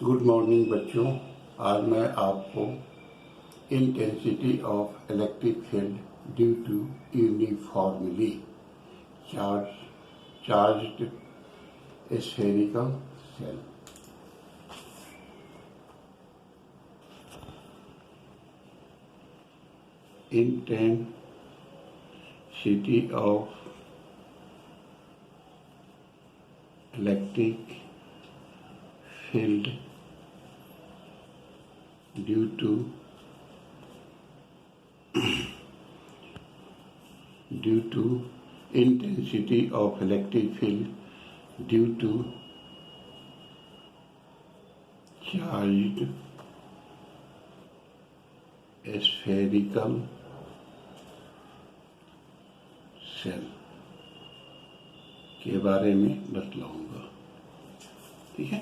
Good morning बच्चों। आज मैं आपको intensity of electric field due to uniformly charged spherical shell intensity of electric field due to intensity of electric field due to charged spherical cell के बारे में बतलाऊंगा। ठीक है।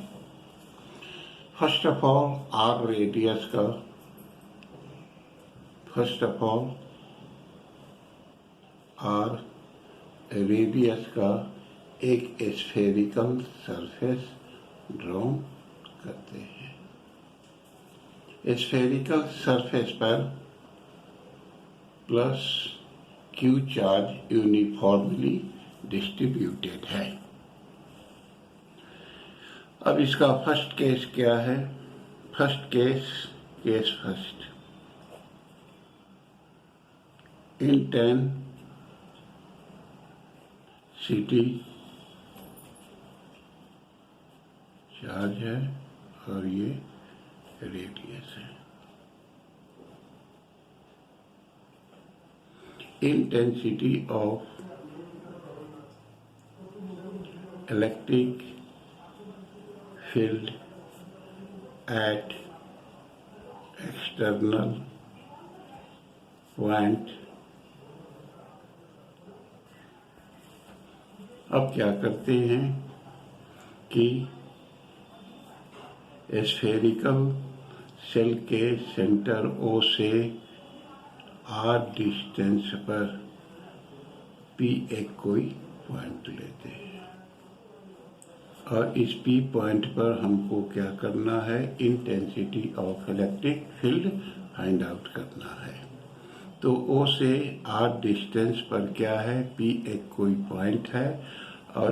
First of all R radius का एक स्फेरिकल सरफेस ड्रॉ करते हैं। स्फेरिकल सरफेस पर plus Q charge uniformly distributed है। अब इसका फर्स्ट केस क्या है? First case first intensity charge है और ये रेडियस है। Intensity of electric field at external point। अब क्या करते हैं कि स्फेरिकल सेल के सेंटर ओ से आर डिस्टेंस पर पी एक कोई पॉइंट लेते हैं और इस पी पॉइंट पर हमको क्या करना है? Intensity of electric field find out करना है। तो ओ से आर डिस्टेंस पर क्या है? पी एक कोई पॉइंट है और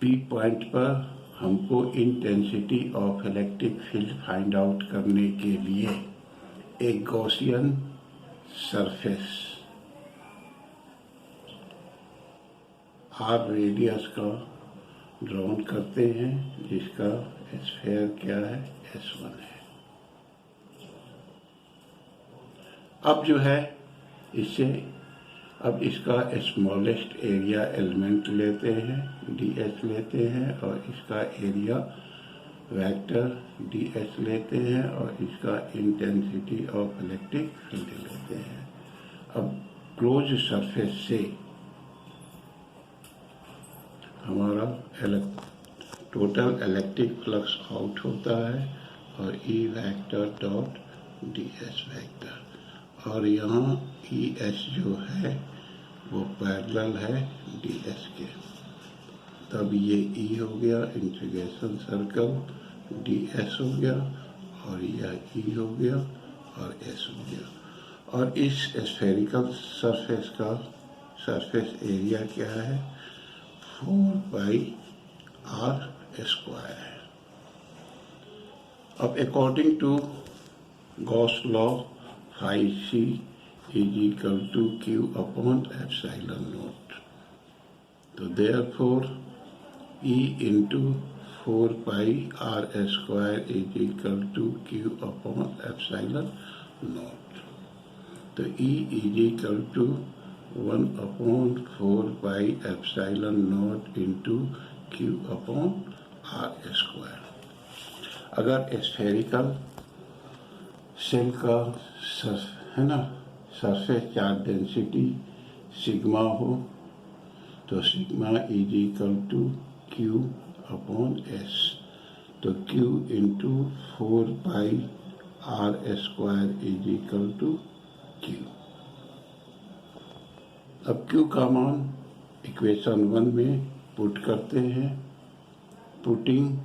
पी पॉइंट पर हमको intensity of electric field find out करने के लिए एक गॉसियन सरफेस आर रेडियस का ड्रॉन करते हैं, जिसका स्फीयर क्या है? S1 है। अब जो है अब इसका स्मॉलेस्ट एरिया एलिमेंट लेते हैं, ds लेते हैं, और इसका एरिया वेक्टर ds लेते हैं और इसका इंटेंसिटी ऑफ इलेक्ट्रिक फील्ड लेते हैं। अब क्लोज सरफेस से हमारा टोटल इलेक्ट्रिक फ्लक्स आउट होता है और E vector dot ds vector, और यहाँ ES जो है वो पैरेलल है ds के। तब ये E हो गया, इंटीग्रेशन सर्कल ds हो गया, और यह E हो गया और S हो गया। और इस स्फेरिकल सरफेस का सरफेस एरिया क्या है? 4πr² है। अब according to Gauss law phi c is equal to q upon epsilon naught। तो therefore E into 4πr² is equal to q upon epsilon naught। तो E is equal to 1/4π∈0 into q upon r²। अगर spherical shell का surface charge density sigma हो तो sigma is equal to q upon s। तो q into 4πr² is equal to q। अब q का मान equation 1 में पुट करते हैं। Putting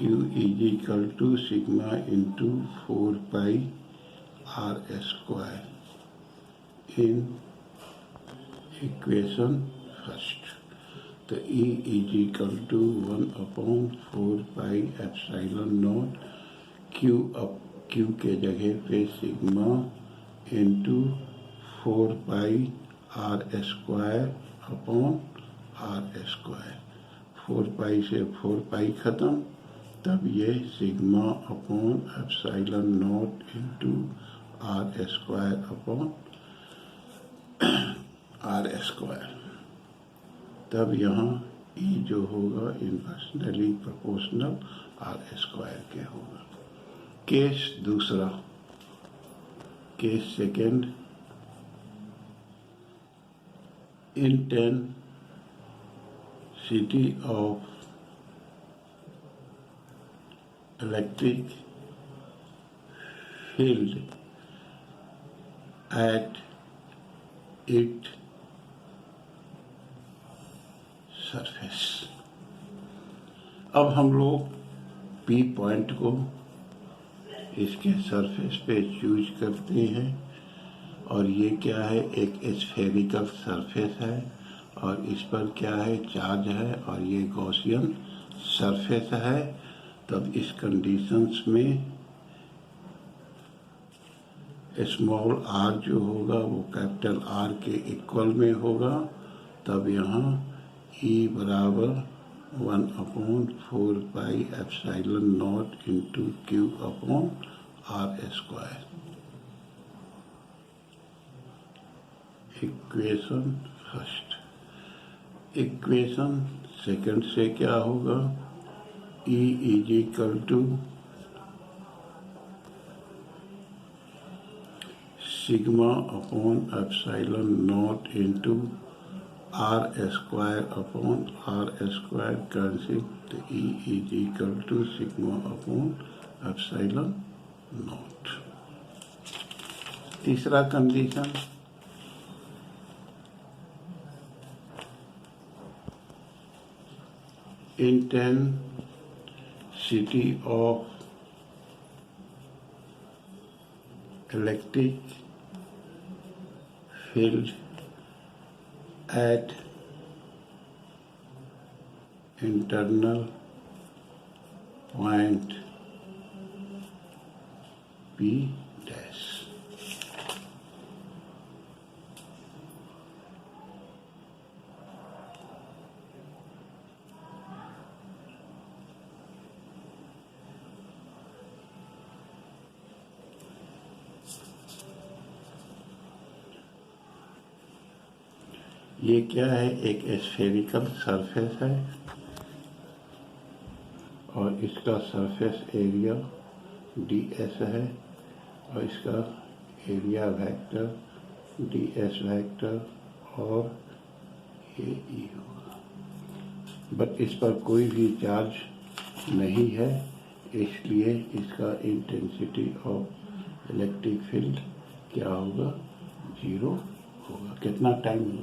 Q is equal to sigma into 4 pi R square in equation first. तो E is equal to 1/4 pi epsilon naught Q के जगह पे sigma into 4 pi R square upon are square. 4 pi से 4 pi खत्म, तब ये sigma upon epsilon naught into are square upon are square. तब यहाँ E जो होगा इन्वर्सली प्रोपोर्शनल आर स्क्वायर के होगा। केस दूसरा, case second, intensity of electric field at its surface। अब हम लोग P पॉइंट को इसके सरफेस पे चूज करते हैं, और ये क्या है, एक स्फेरिकल सरफेस है और इस पर क्या है, चार्ज है, और ये गॉसियन सरफेस है। तब इस कंडीशंस में स्मॉल r जो होगा वो कैपिटल R के इक्वल में होगा। तब यहाँ E बराबर 1/4 pi epsilon naught into Q upon are square. Equation first. Equation second से क्या होगा, E is equal to sigma upon epsilon naught into are square upon are square cancel. तो E is equal to sigma upon epsilon naught. तीसरा condition, intensity of electric field at internal point P dash। ये क्या है, एक spherical surface है और इसका surface area ds है और इसका एरिया वेक्टर ds वेक्टर और ये E होगा। बट इस पर कोई भी चार्ज नहीं है, इसलिए इसका इंटेंसिटी ऑफ इलेक्ट्रिक फील्ड क्या होगा, 0 होगा। कितना टाइम होगा,